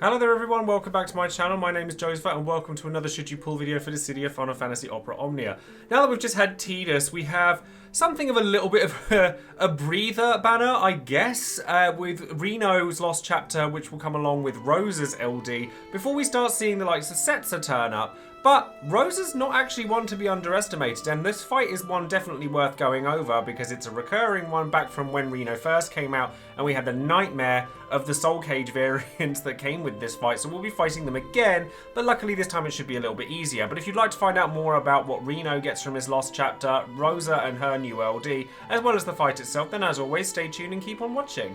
Hello there everyone, welcome back to my channel. My name is Joesephyr and welcome to another Should You Pull video for Dissidia Final Fantasy Opera Omnia. Now that we've just had Tidus, we have something of a little bit of a breather banner, I guess, with Reno's Lost Chapter, which will come along with Rosa's LD, before we start seeing the likes of Setzer turn up. But Rosa's not actually one to be underestimated, and this fight is one definitely worth going over because it's a recurring one back from when Reno first came out, and we had the nightmare of the Soul Cage variants that came with this fight, so we'll be fighting them again, but luckily this time it should be a little bit easier. But if you'd like to find out more about what Reno gets from his Lost Chapter, Rosa and her new LD, as well as the fight itself, then as always, stay tuned and keep on watching.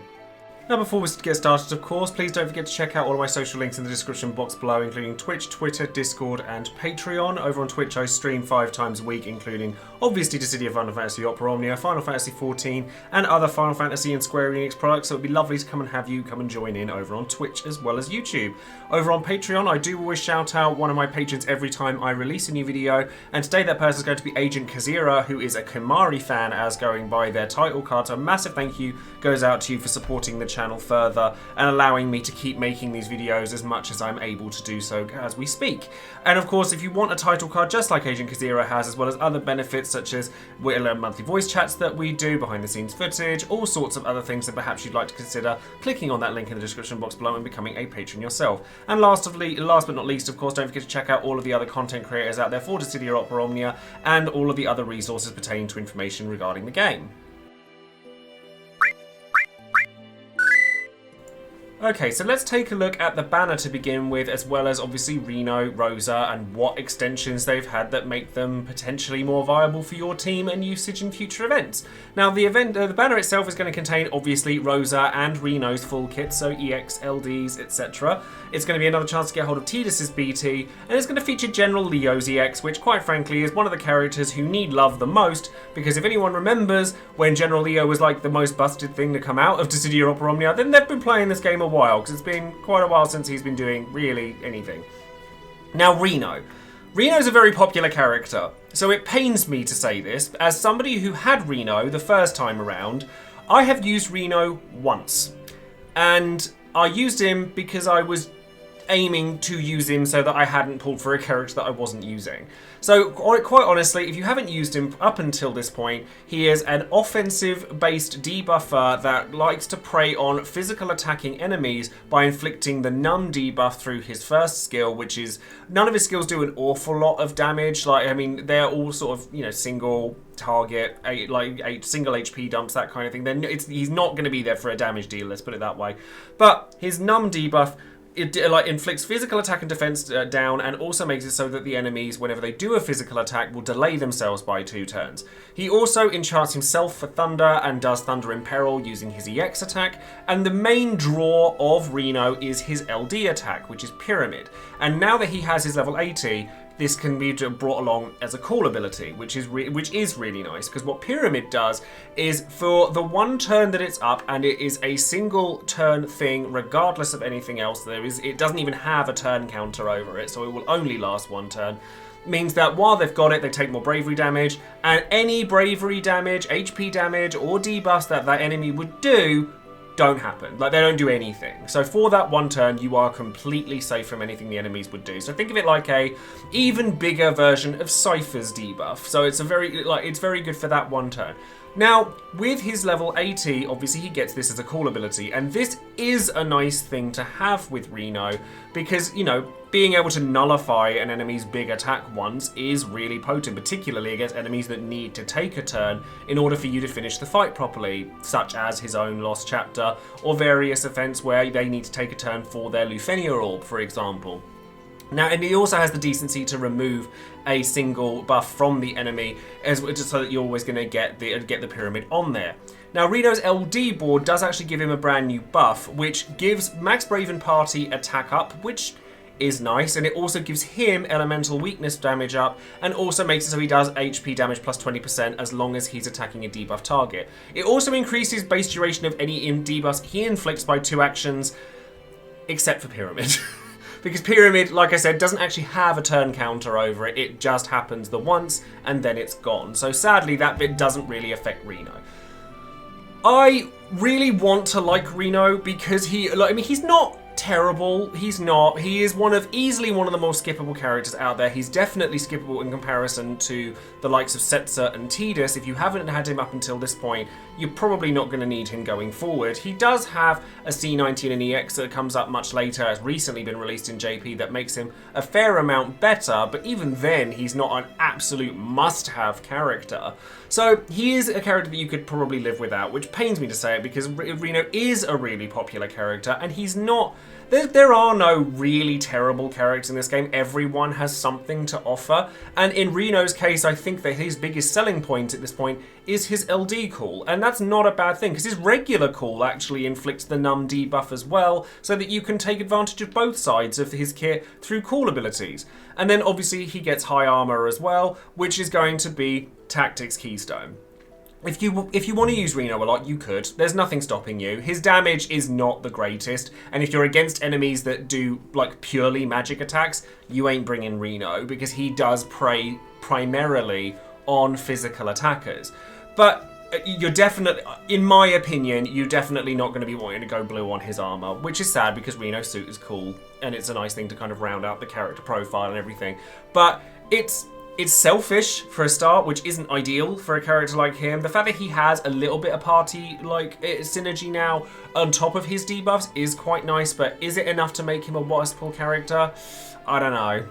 Now before we get started, of course, please don't forget to check out all of my social links in the description box below, including Twitch, Twitter, Discord, and Patreon. Over on Twitch, I stream 5 times a week, including, obviously, Dissidia Final Fantasy Opera Omnia, Final Fantasy XIV, and other Final Fantasy and Square Enix products, so it'd be lovely to come and have you come and join in over on Twitch as well as YouTube. Over on Patreon, I do always shout out one of my patrons every time I release a new video, and today that person is going to be Agent Kazira, who is a Kimari fan, as going by their title card, so a massive thank you goes out to you for supporting the channel further and allowing me to keep making these videos as much as I'm able to do so as we speak. And of course, if you want a title card just like Agent Kazira has, as well as other benefits such as monthly voice chats that we do, behind the scenes footage, all sorts of other things that perhaps you'd like to consider clicking on that link in the description box below and becoming a patron yourself. And last but not least, of course, don't forget to check out all of the other content creators out there for Dissidia Opera Omnia and all of the other resources pertaining to information regarding the game. Okay, so let's take a look at the banner to begin with, as well as obviously Reno, Rosa, and what extensions they've had that make them potentially more viable for your team and usage in future events. Now, the banner itself is going to contain obviously Rosa and Reno's full kit, so EX, LDs, etc. It's going to be another chance to get hold of Tidus's BT, and it's going to feature General Leo's EX, which quite frankly is one of the characters who need love the most, because if anyone remembers when General Leo was like the most busted thing to come out of Dissidia Opera Omnia, then they've been playing this game a while, because it's been quite a while since he's been doing really anything. Now, Reno's a very popular character, so it pains me to say this. As somebody who had Reno the first time around, I have used Reno once, and I used him because I was aiming to use him so that I hadn't pulled for a character that I wasn't using. So quite honestly, if you haven't used him up until this point, he is an offensive based debuffer that likes to prey on physical attacking enemies by inflicting the numb debuff through his first skill, which is, none of his skills do an awful lot of damage. Like, I mean, they're all sort of, you know, single target, single HP dumps, that kind of thing. Then he's not going to be there for a damage deal, let's put it that way. But his numb debuff, it inflicts physical attack and defense down, and also makes it so that the enemies, whenever they do a physical attack, will delay themselves by 2 turns. He also enchants himself for Thunder and does Thunder in Peril using his EX attack, and the main draw of Reno is his LD attack, which is Pyramid. And now that he has his level 80, this can be brought along as a call ability, which is really nice, because what Pyramid does is, for the 1 turn that it's up, and it is a single turn thing regardless of anything else there is, it doesn't even have a turn counter over it, so it will only last 1 turn, means that while they've got it, they take more bravery damage, and any bravery damage, HP damage, or debuffs that that enemy would do don't happen. Like, they don't do anything. So for that 1 turn, you are completely safe from anything the enemies would do. So think of it like a even bigger version of Cypher's debuff. So it's it's very good for that 1 turn. Now, with his level 80, obviously he gets this as a call ability, and this is a nice thing to have with Reno, because, you know, being able to nullify an enemy's big attack once is really potent, particularly against enemies that need to take a turn in order for you to finish the fight properly, such as his own Lost Chapter, or various events where they need to take a turn for their Lufenia Orb, for example. Now, and he also has the decency to remove a single buff from the enemy, just so that you're always going to get the Pyramid on there. Now, Reno's LD board does actually give him a brand new buff, which gives Max Brave and Party attack up, which is nice, and it also gives him elemental weakness damage up, and also makes it so he does HP damage plus 20% as long as he's attacking a debuff target. It also increases base duration of any debuffs he inflicts by 2 actions, except for Pyramid. Because Pyramid, like I said, doesn't actually have a turn counter over it. It just happens the once, and then it's gone. So sadly, that bit doesn't really affect Reno. I really want to like Reno because he's not terrible. He's not. He is easily one of the more skippable characters out there. He's definitely skippable in comparison to the likes of Setzer and Tidus. If you haven't had him up until this point, you're probably not going to need him going forward. He does have a C19 and EX that comes up much later, has recently been released in JP, that makes him a fair amount better, but even then he's not an absolute must-have character. So he is a character that you could probably live without, which pains me to say it because Reno is a really popular character and he's not... There are no really terrible characters in this game. Everyone has something to offer. And in Reno's case, I think that his biggest selling point at this point is his LD call. And that's not a bad thing, because his regular call actually inflicts the num debuff as well, so that you can take advantage of both sides of his kit through call abilities. And then obviously he gets high armor as well, which is going to be Tactics Keystone. If you want to use Reno a lot, you could. There's nothing stopping you. His damage is not the greatest, and if you're against enemies that do like purely magic attacks, you ain't bringing Reno, because he does prey primarily on physical attackers. But you're definitely, in my opinion, you're definitely not going to be wanting to go blue on his armor, which is sad because Reno's suit is cool, and it's a nice thing to kind of round out the character profile and everything. But it's selfish for a start, which isn't ideal for a character like him. The fact that he has a little bit of party synergy now on top of his debuffs is quite nice, but is it enough to make him a worstful character? I don't know.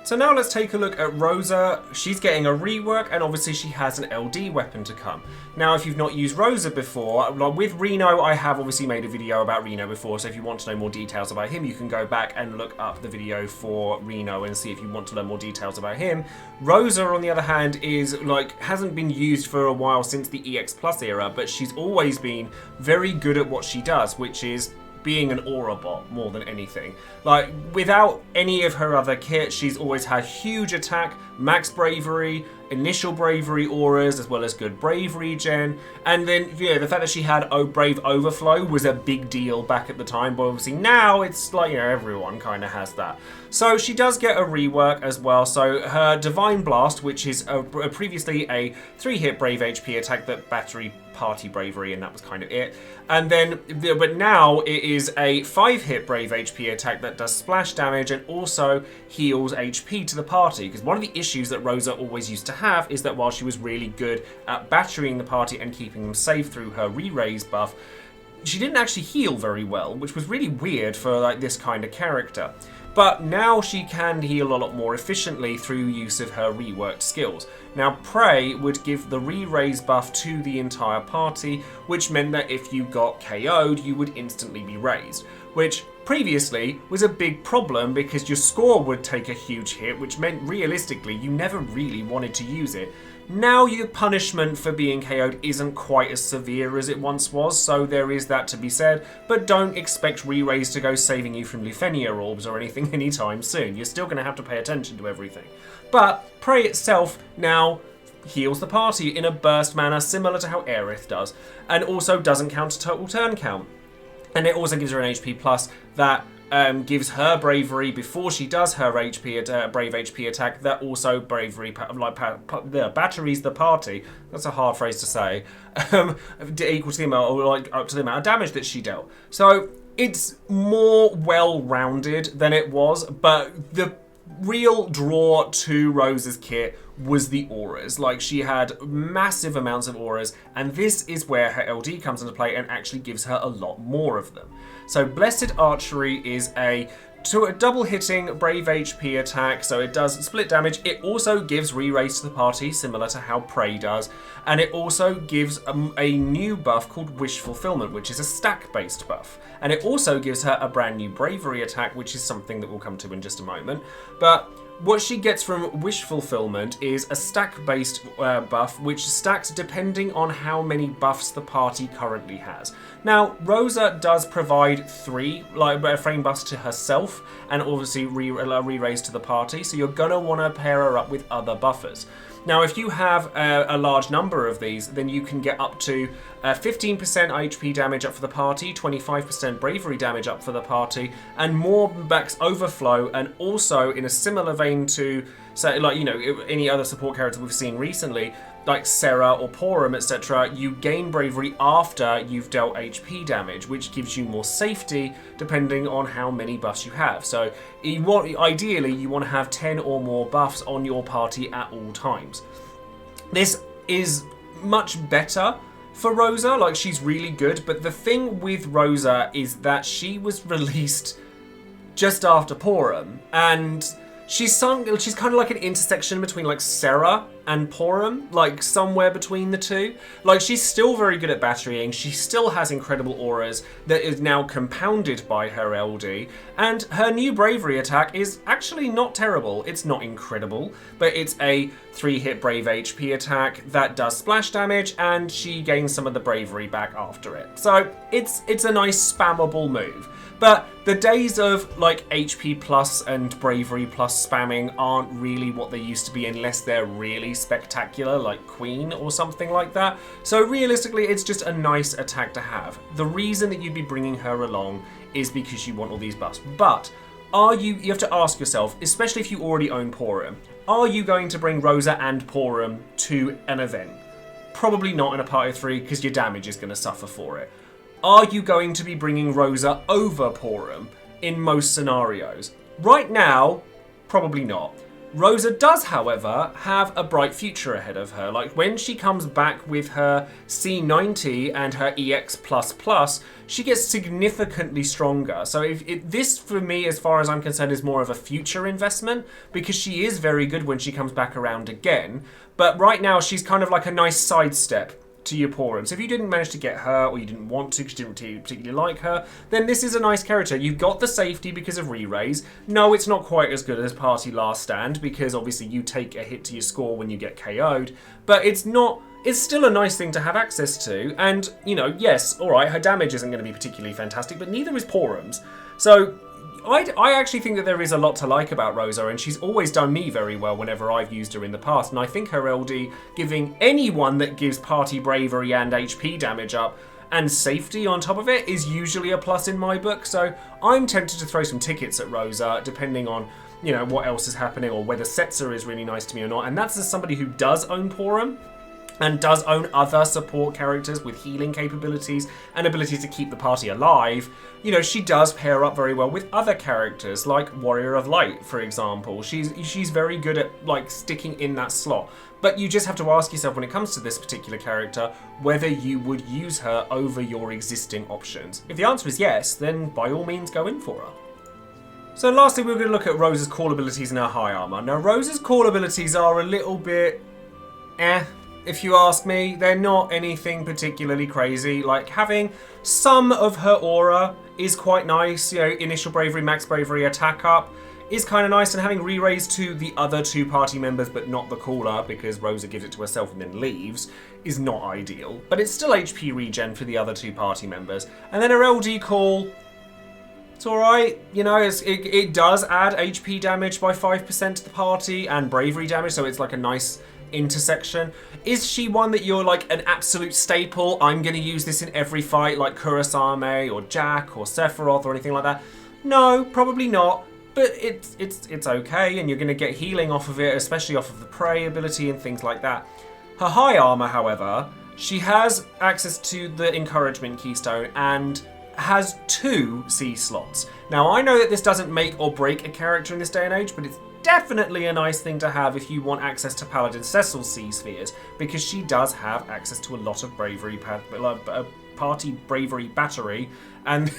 So now let's take a look at Rosa. She's getting a rework, and obviously she has an LD weapon to come. Now, if you've not used Rosa before, like with Reno, I have obviously made a video about Reno before, so if you want to know more details about him, you can go back and look up the video for Reno and see if you want to learn more details about him. Rosa, on the other hand, is hasn't been used for a while since the EX Plus era, but she's always been very good at what she does, which is being an aura bot more than anything. Like, without any of her other kit, she's always had huge attack, max bravery, initial bravery auras, as well as good bravery gen. And then, yeah, the fact that she had Brave Overflow was a big deal back at the time, but obviously now it's like, you know, everyone kind of has that. So she does get a rework as well. So her Divine Blast, which is previously a 3-hit Brave HP attack that battery party bravery, and that was kind of it. And then, but now it is a 5-hit Brave HP attack that does splash damage and also heals HP to the party. Because one of the issues that Rosa always used to have is that while she was really good at batterying the party and keeping them safe through her re-raise buff, she didn't actually heal very well, which was really weird for like this kind of character. But now she can heal a lot more efficiently through use of her reworked skills. Now, Prey would give the re-raise buff to the entire party, which meant that if you got KO'd, you would instantly be raised, which previously was a big problem because your score would take a huge hit, which meant realistically you never really wanted to use it. Now your punishment for being KO'd isn't quite as severe as it once was, so there is that to be said, but don't expect re-raise to go saving you from Lufenia orbs or anything anytime soon. You're still going to have to pay attention to everything. But Prey itself now heals the party in a burst manner similar to how Aerith does, and also doesn't count a total turn count. And it also gives her an HP plus that gives her bravery before she does her brave HP attack. That also bravery batteries the party. That's a hard phrase to say. Equal to the amount, or up to the amount of damage that she dealt. So it's more well-rounded than it was, but the real draw to Rosa's kit was the auras. Like, she had massive amounts of auras, and this is where her LD comes into play and actually gives her a lot more of them. So Blessed Archery is a double hitting Brave HP attack, so it does split damage. It also gives re-raise to the party, similar to how Prey does, and it also gives a new buff called Wish Fulfillment, which is a stack-based buff. And it also gives her a brand new Bravery attack, which is something that we'll come to in just a moment. But what she gets from Wish Fulfillment is a stack-based buff, which stacks depending on how many buffs the party currently has. Now, Rosa does provide 3 frame buffs to herself, and obviously re-raise to the party, so you're gonna want to pair her up with other buffers. Now, if you have a large number of these, then you can get up to 15% HP damage up for the party, 25% bravery damage up for the party, and more max overflow, and also in a similar vein to, say, like, you know, any other support character we've seen recently, like Serra or Porum, etc., you gain bravery after you've dealt HP damage, which gives you more safety depending on how many buffs you have. So ideally you want to have 10 or more buffs on your party at all times. This is much better for Rosa, like she's really good, but the thing with Rosa is that she was released just after Porum, and she's kind of like an intersection between like Serra and Porum, like somewhere between the two. Like she's still very good at batterying, she still has incredible auras that is now compounded by her LD, and her new bravery attack is actually not terrible. It's not incredible, but it's a 3-hit brave HP attack that does splash damage, and she gains some of the bravery back after it. So it's a nice spammable move. But the days of like HP plus and bravery plus spamming aren't really what they used to be unless they're really spectacular, like Queen or something like that. So realistically, it's just a nice attack to have. The reason that you'd be bringing her along is because you want all these buffs. But you have to ask yourself, especially if you already own Porum, are you going to bring Rosa and Porum to an event? Probably not in a party of 3 because your damage is going to suffer for it. Are you going to be bringing Rosa over Porum in most scenarios? Right now, probably not. Rosa does, however, have a bright future ahead of her. Like when she comes back with her C90 and her EX++, she gets significantly stronger. So this, for me, as far as I'm concerned, is more of a future investment because she is very good when she comes back around again. But right now, she's kind of like a nice sidestep to your Porum. So if you didn't manage to get her, or you didn't want to because you didn't particularly like her, then this is a nice character. You've got the safety because of re-raise. No, it's not quite as good as Party Last Stand because obviously you take a hit to your score when you get KO'd, but it's still a nice thing to have access to. And, you know, yes, alright, her damage isn't going to be particularly fantastic, but neither is Porum's. So I actually think that there is a lot to like about Rosa, and she's always done me very well whenever I've used her in the past, and I think her LD giving anyone that gives party bravery and HP damage up and safety on top of it is usually a plus in my book, so I'm tempted to throw some tickets at Rosa depending on, you know, what else is happening or whether Setzer is really nice to me or not, and that's as somebody who does own Porum and does own other support characters with healing capabilities and ability to keep the party alive. You know, she does pair up very well with other characters, like Warrior of Light, for example. She's very good at, like, sticking in that slot. But you just have to ask yourself, when it comes to this particular character, whether you would use her over your existing options. If the answer is yes, then by all means go in for her. So lastly, we're going to look at Rosa's call abilities and her high armor. Now, Rosa's call abilities are a little bit if you ask me. They're not anything particularly crazy. Like, having some of her aura is quite nice. You know, initial bravery, max bravery, attack up is kind of nice. And having re-raise to the other 2 party members, but not the caller, because Rosa gives it to herself and then leaves, is not ideal. But it's still HP regen for the other 2 party members. And then her LD call, it's alright. You know, it does add HP damage by 5% to the party and bravery damage, so it's like a nice intersection. Is she one that you're like an absolute staple, I'm going to use this in every fight, like Kurosame or Jack or Sephiroth or anything like that? No, probably not, but it's okay, and you're going to get healing off of it, especially off of the prey ability and things like that. Her high armor, however, she has access to the encouragement keystone and has 2 C slots. Now, I know that this doesn't make or break a character in this day and age, but it's definitely a nice thing to have if you want access to Paladin Cecil's C-spheres, because she does have access to a lot of bravery, party bravery battery, and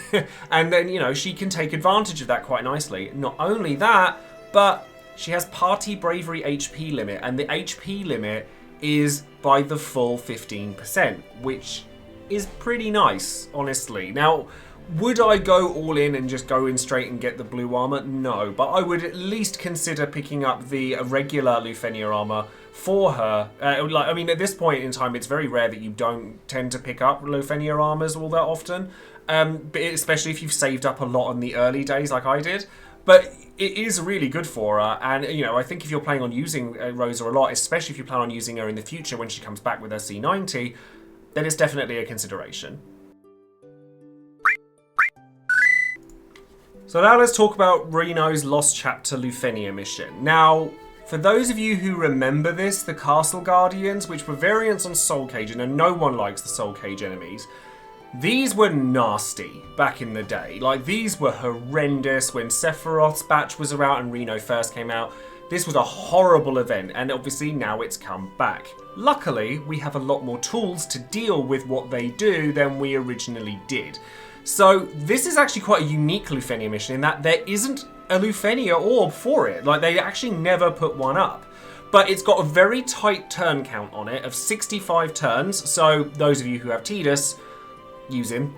and then, you know, she can take advantage of that quite nicely. Not only that, but she has party bravery HP limit, and the HP limit is by the full 15%, which is pretty nice, honestly. Now, would I go all in and just go in straight and get the blue armor? No, but I would at least consider picking up the regular Lufenia armor for her. I mean, at this point in time, it's very rare that you don't tend to pick up Lufenia armors all that often, but especially if you've saved up a lot in the early days like I did. But it is really good for her, and, you know, I think if you're planning on using Rosa a lot, especially if you plan on using her in the future when she comes back with her C90, then it's definitely a consideration. So now let's talk about Reno's Lost Chapter Lufenia mission. Now, For those of you who remember this, the Castle Guardians, which were variants on Soul Cage, and I know no one likes the Soul Cage enemies, these were nasty back in the day. Like, these were horrendous when Sephiroth's batch was around and Reno first came out. This was a horrible event, and obviously now it's come back. Luckily, we have a lot more tools to deal with what they do than we originally did. So this is actually quite a unique Lufenia mission in that there isn't a Lufenia orb for it. Like, they actually never put one up. But it's got a very tight turn count on it of 65 turns, so those of you who have Tidus, use him.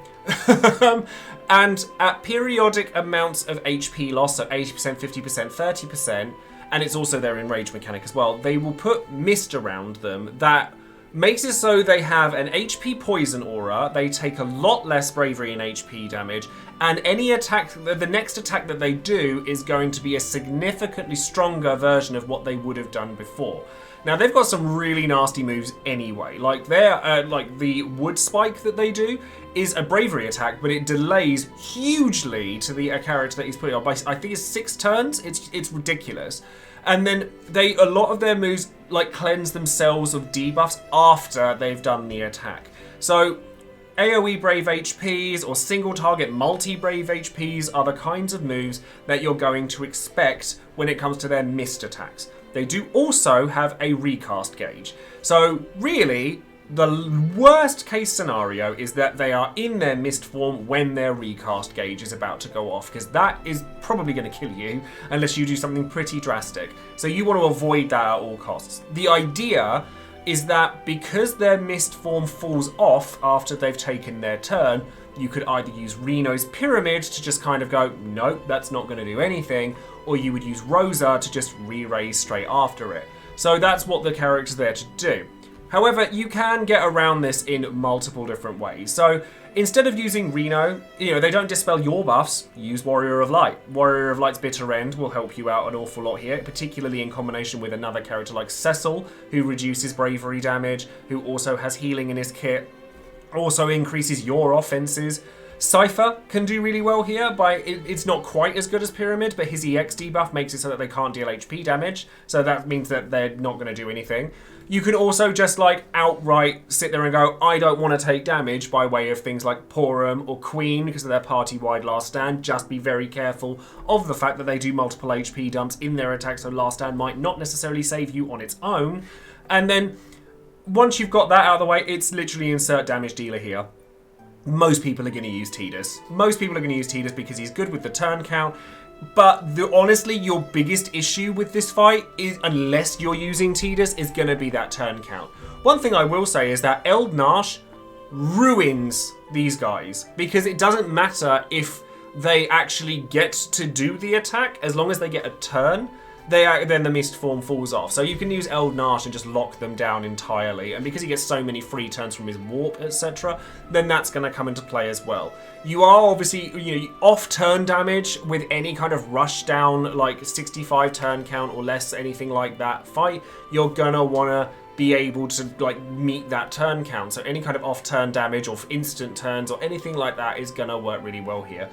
And at periodic amounts of HP loss, so 80%, 50%, 30%, and it's also their enrage mechanic as well, they will put mist around them that makes it so they have an HP poison aura, they take a lot less bravery and HP damage, and any attack, the next attack that they do is going to be a significantly stronger version of what they would have done before. Now, they've got some really nasty moves anyway. Like, like the wood spike that they do is a bravery attack, but it delays hugely to the character that he's putting on by, I think it's 6 turns. It's ridiculous. And then a lot of their moves like cleanse themselves of debuffs after they've done the attack. So AoE Brave HPs or single target multi-Brave HPs are the kinds of moves that you're going to expect when it comes to their mist attacks. They do also have a recast gauge. So really, the worst case scenario is that they are in their mist form when their recast gauge is about to go off, because that is probably going to kill you unless you do something pretty drastic. So you want to avoid that at all costs. The idea is that because their mist form falls off after they've taken their turn, you could either use Reno's Pyramid to just kind of go, nope, that's not going to do anything, or you would use Rosa to just re-raise straight after it. So that's what the character's there to do. However, you can get around this in multiple different ways. So instead of using Reno, they don't dispel your buffs, use Warrior of Light. Warrior of Light's Bitter End will help you out an awful lot here, particularly in combination with another character like Cecil, who reduces bravery damage, who also has healing in his kit, also increases your offenses. Cypher can do really well here. It's not quite as good as Pyramid, but his EX debuff makes it so that they can't deal HP damage, so that means that they're not going to do anything. You can also just outright sit there and go, I don't want to take damage, by way of things like Porum or Queen because of their party-wide last stand. Just be very careful of the fact that they do multiple HP dumps in their attack, so last stand might not necessarily save you on its own. And then once you've got that out of the way, it's literally insert damage dealer here. Most people are going to use Tidus. Most people are going to use Tidus because he's good with the turn count. But honestly, your biggest issue with this fight is, unless you're using Tidus, is going to be that turn count. One thing I will say is that Eld Nash ruins these guys, because it doesn't matter if they actually get to do the attack, as long as they get a turn. Then the mist form falls off. So you can use Eld Nash and just lock them down entirely. And because he gets so many free turns from his warp, etc., then that's going to come into play as well. You are obviously, off-turn damage with any kind of rush down, like 65 turn count or less, anything like that fight, you're going to want to be able to meet that turn count. So any kind of off-turn damage or instant turns or anything like that is going to work really well here.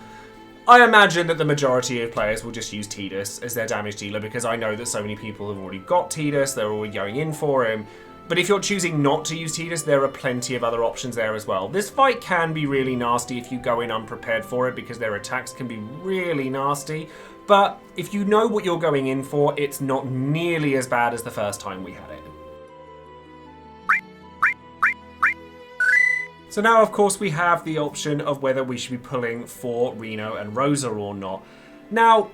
I imagine that the majority of players will just use Tidus as their damage dealer, because I know that so many people have already got Tidus, they're already going in for him. But if you're choosing not to use Tidus, there are plenty of other options there as well. This fight can be really nasty if you go in unprepared for it, because their attacks can be really nasty. But if you know what you're going in for, it's not nearly as bad as the first time we had it. So now, of course, we have the option of whether we should be pulling for Reno and Rosa or not. Now,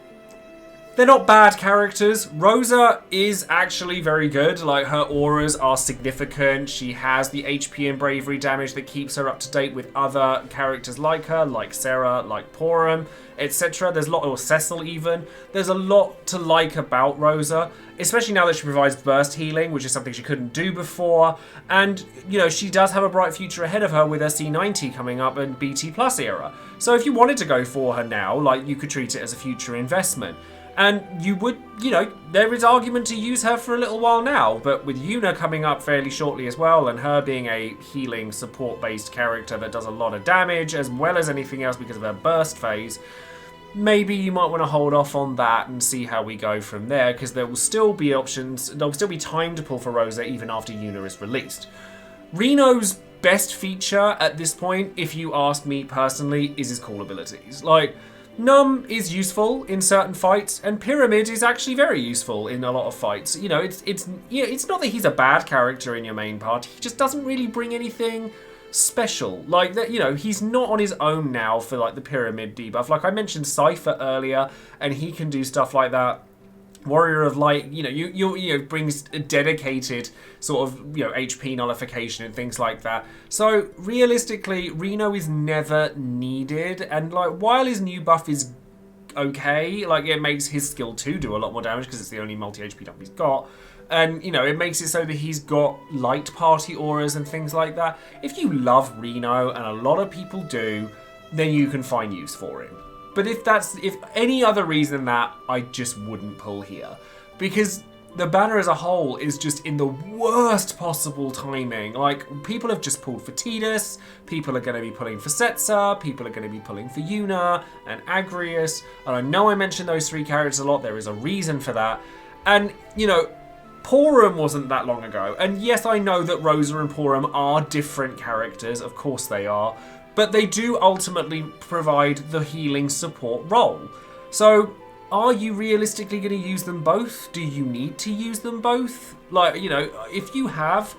they're not bad characters. Rosa is actually very good. Her auras are significant. She has the HP and bravery damage that keeps her up to date with other characters like her, like Sarah, like Porum, etc. There's a lot, or Cecil even. There's a lot to like about Rosa, especially now that she provides burst healing, which is something she couldn't do before. And, she does have a bright future ahead of her with her C90 coming up and BT Plus era. So if you wanted to go for her now, you could treat it as a future investment. And you would, there is argument to use her for a little while now, but with Yuna coming up fairly shortly as well, and her being a healing support-based character that does a lot of damage, as well as anything else because of her burst phase, maybe you might want to hold off on that and see how we go from there, because there will still be options, there will still be time to pull for Rosa even after Yuna is released. Reno's best feature at this point, if you ask me personally, is his call abilities. Like, Numb is useful in certain fights, and Pyramid is actually very useful in a lot of fights. You know, it's not that he's a bad character in your main party, he just doesn't really bring anything special. Like, that, you know, he's not on his own now for like the Pyramid debuff. Like I mentioned Cypher earlier, and he can do stuff like that. Warrior of Light, you know, brings a dedicated sort of, you know, HP nullification and things like that. So realistically, Reno is never needed, and like while his new buff is okay, like it makes his skill 2 do a lot more damage because it's the only multi HP buff he's got. And, you know, it makes it so that he's got light party auras and things like that. If you love Reno, and a lot of people do, then you can find use for him. But if any other reason than that, I just wouldn't pull here. Because the banner as a whole is just in the worst possible timing. Like, people have just pulled for Tidus, people are going to be pulling for Setsa, people are going to be pulling for Yuna and Agrius. And I know I mentioned those 3 characters a lot, there is a reason for that. And, you know, Porum wasn't that long ago. And yes, I know that Rosa and Porum are different characters, of course they are. But they do ultimately provide the healing support role. So, are you realistically going to use them both? Do you need to use them both? Like, you know, if you have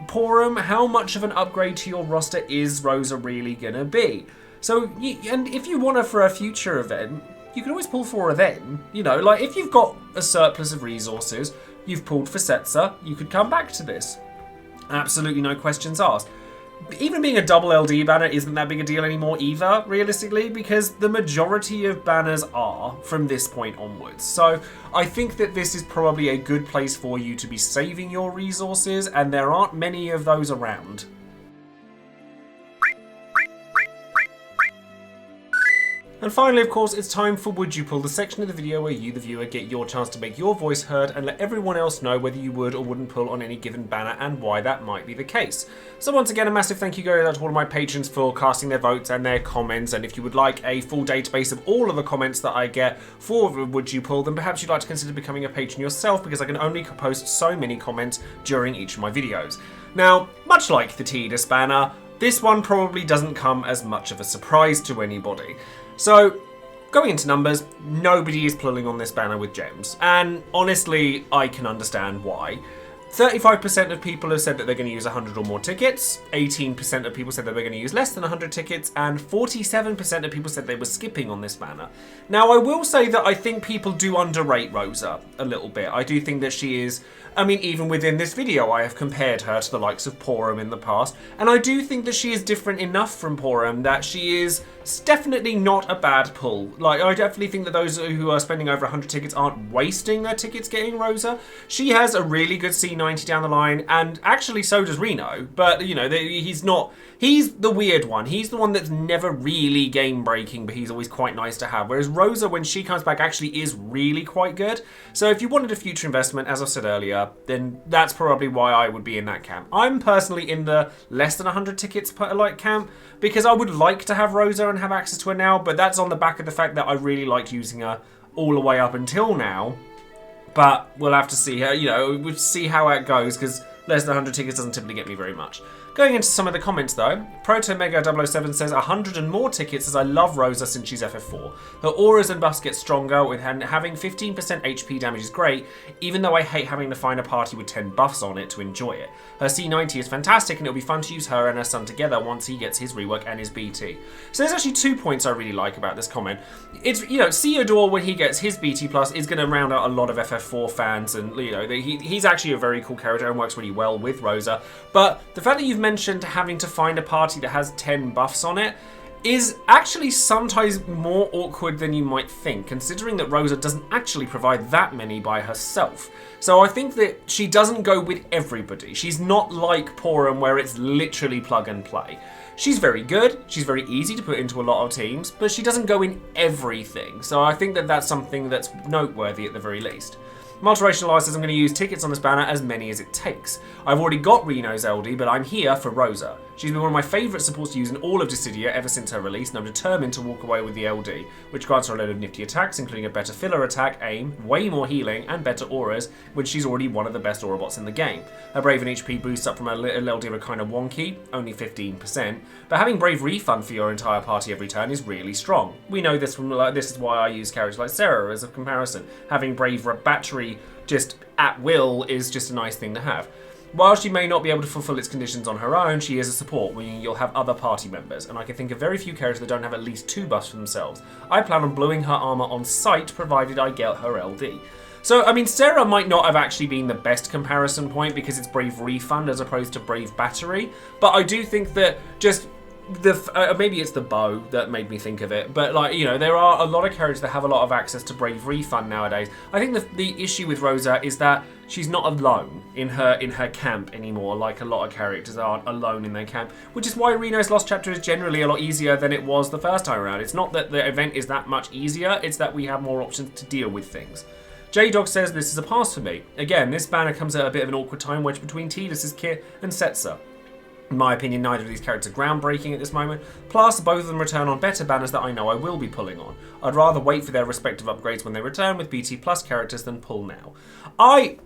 Porum, how much of an upgrade to your roster is Rosa really going to be? So, and if you want her for a future event, you can always pull for her then. You know, like if you've got a surplus of resources, you've pulled for Setsa, you could come back to this. Absolutely no questions asked. Even being a double LD banner isn't that big a deal anymore either, realistically, because the majority of banners are from this point onwards. So I think that this is probably a good place for you to be saving your resources, and there aren't many of those around. And finally, of course, it's time for Would You Pull, the section of the video where you, the viewer, get your chance to make your voice heard and let everyone else know whether you would or wouldn't pull on any given banner and why that might be the case. So once again, a massive thank you goes out to all of my patrons for casting their votes and their comments, and if you would like a full database of all of the comments that I get for Would You Pull, then perhaps you'd like to consider becoming a patron yourself, because I can only post so many comments during each of my videos. Now, much like the Tidus banner, this one probably doesn't come as much of a surprise to anybody. So, going into numbers, nobody is pulling on this banner with gems, and honestly, I can understand why. 35% of people have said that they're going to use 100 or more tickets, 18% of people said that they're going to use less than 100 tickets, and 47% of people said they were skipping on this banner. Now, I will say that I think people do underrate Rosa a little bit. I do think that she is, I mean, even within this video, I have compared her to the likes of Porum in the past, and I do think that she is different enough from Porum that she is definitely not a bad pull. Like, I definitely think that those who are spending over 100 tickets aren't wasting their tickets getting Rosa. She has a really good C90 down the line, and actually so does Reno, but, you know, he's not, he's the weird one. He's the one that's never really game-breaking, but he's always quite nice to have, whereas Rosa, when she comes back, actually is really quite good. So if you wanted a future investment, as I said earlier, then that's probably why I would be in that camp. I'm personally in the less than 100 tickets per like camp, because I would like to have Rosa and have access to her now, but that's on the back of the fact that I really liked using her all the way up until now. But we'll have to see her, you know, we'll see how it goes, because less than 100 tickets doesn't typically get me very much. Going into some of the comments though, ProtoMega007 says 100 and more tickets as I love Rosa since she's FF4. Her auras and buffs get stronger, with having 15% HP damage is great, even though I hate having to find a party with 10 buffs on it to enjoy it. Her C90 is fantastic, and it'll be fun to use her and her son together once he gets his rework and his BT. So there's actually 2 points I really like about this comment. It's, you know, Theodore, when he gets his BT plus, is going to round out a lot of FF4 fans, and, you know, he's actually a very cool character and works really well with Rosa. But the fact that you've mentioned having to find a party that has 10 buffs on it is actually sometimes more awkward than you might think, considering that Rosa doesn't actually provide that many by herself. So I think that she doesn't go with everybody. She's not like Porum, where it's literally plug and play. She's very good, she's very easy to put into a lot of teams, but she doesn't go in everything. So I think that that's something that's noteworthy at the very least. Multiracial says I'm going to use tickets on this banner as many as it takes. I've already got Reno's LD, but I'm here for Rosa. She's been one of my favourite supports to use in all of Dissidia ever since her release, and I'm determined to walk away with the LD, which grants her a load of nifty attacks, including a better filler attack, aim, way more healing, and better auras, which she's already one of the best aura bots in the game. Her Brave and HP boosts up from her LD are kind of wonky, only 15%, but having Brave refund for your entire party every turn is really strong. We know this from, this is why I use characters like Sarah as a comparison. Having Brave battery just at will is just a nice thing to have. While she may not be able to fulfill its conditions on her own, she is a support, meaning you'll have other party members, and I can think of very few characters that don't have at least 2 buffs for themselves. I plan on bluing her armor on sight, provided I get her LD. So, I mean, Sarah might not have actually been the best comparison point because it's Brave Refund as opposed to Brave Battery, but I do think that just maybe it's the bow that made me think of it, but like, you know, there are a lot of characters that have a lot of access to Brave Refund nowadays. I think the issue with Rosa is that she's not alone in her camp anymore, like a lot of characters aren't alone in their camp, which is why Reno's Lost Chapter is generally a lot easier than it was the first time around. It's not that the event is that much easier, it's that we have more options to deal with things. J-Dog says this is a pass for me. Again, this banner comes at a bit of an awkward time wedge between Tidus' kit and Setzer. In my opinion, neither of these characters are groundbreaking at this moment, plus both of them return on better banners that I know I will be pulling on. I'd rather wait for their respective upgrades when they return with BT Plus characters than pull now. I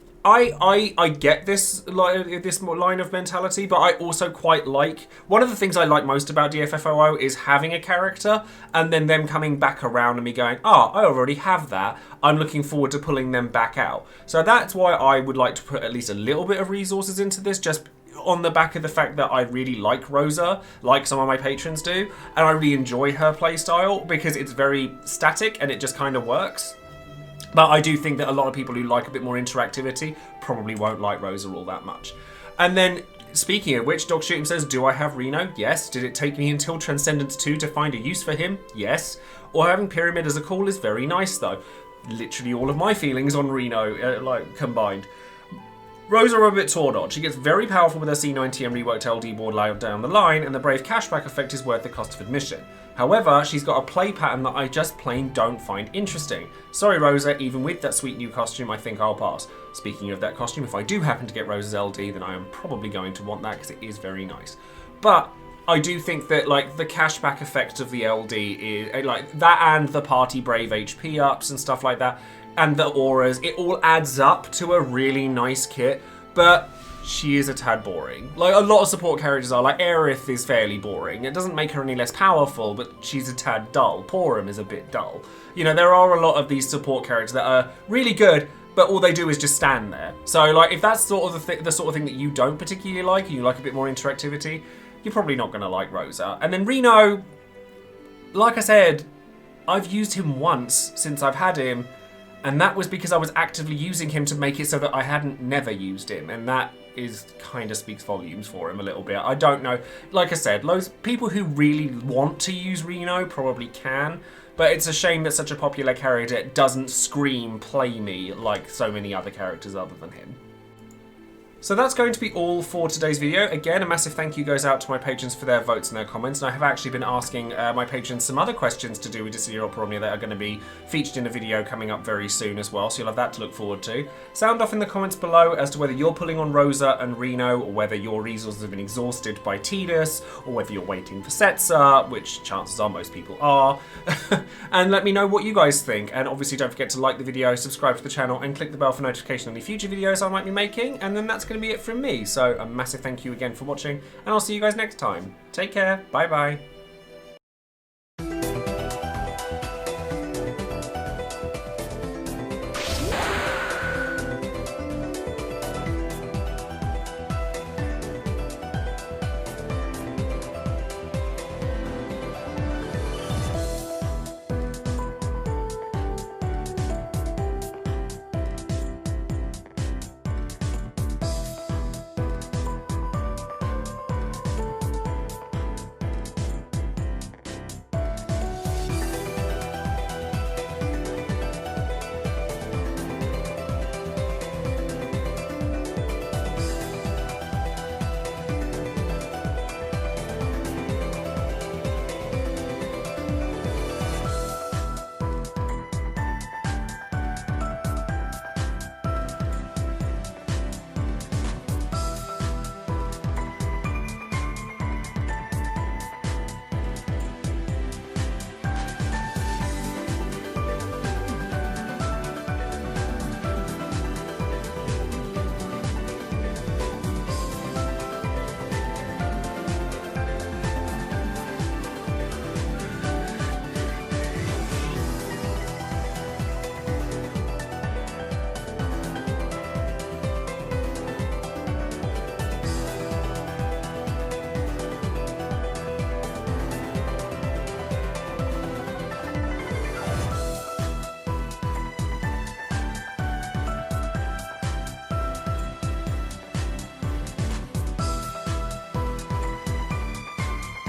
get this line of mentality, but I also quite like, one of the things I like most about DFFOO is having a character and then them coming back around and me going, oh, I already have that. I'm looking forward to pulling them back out. So that's why I would like to put at least a little bit of resources into this, just on the back of the fact that I really like Rosa, like some of my patrons do, and I really enjoy her playstyle because it's very static and it just kind of works. But I do think that a lot of people who like a bit more interactivity probably won't like Rosa all that much. And then, speaking of which, Dog Shooting says, do I have Reno? Yes. Did it take me until Transcendence 2 to find a use for him? Yes. Or having Pyramid as a call is very nice though. Literally all of my feelings on Reno, combined. Rosa are a bit torn on. She gets very powerful with her C90 and reworked LD board layout down the line, and the Brave cashback effect is worth the cost of admission. However, she's got a play pattern that I just plain don't find interesting. Sorry Rosa, even with that sweet new costume, I think I'll pass. Speaking of that costume, if I do happen to get Rosa's LD, then I am probably going to want that because it is very nice. But I do think that like the cashback effect of the LD is like that, and the party Brave HP ups and stuff like that, and the auras, it all adds up to a really nice kit, but she is a tad boring. Like a lot of support characters are, like Aerith is fairly boring. It doesn't make her any less powerful, but she's a tad dull. Porum is a bit dull. You know, there are a lot of these support characters that are really good, but all they do is just stand there. So like if that's sort of the sort of thing that you don't particularly like, and you like a bit more interactivity, you're probably not gonna like Rosa. And then Reno, like I said, I've used him once since I've had him, and that was because I was actively using him to make it so that I hadn't never used him, and that is kind of speaks volumes for him a little bit. I don't know. Like I said, loads people who really want to use Reno probably can, but it's a shame that such a popular character doesn't scream play me like so many other characters other than him. So that's going to be all for today's video. Again, a massive thank you goes out to my patrons for their votes and their comments, and I have actually been asking my patrons some other questions to do with Dissidia Opera Omnia that are going to be featured in a video coming up very soon as well, so you'll have that to look forward to. Sound off in the comments below as to whether you're pulling on Rosa and Reno, or whether your resources have been exhausted by Tidus, or whether you're waiting for Setzer, which chances are most people are. And let me know what you guys think, and obviously don't forget to like the video, subscribe to the channel, and click the bell for notification on any future videos I might be making, and then that's going to be it from me. So a massive thank you again for watching, and I'll see you guys next time. Take care. Bye bye.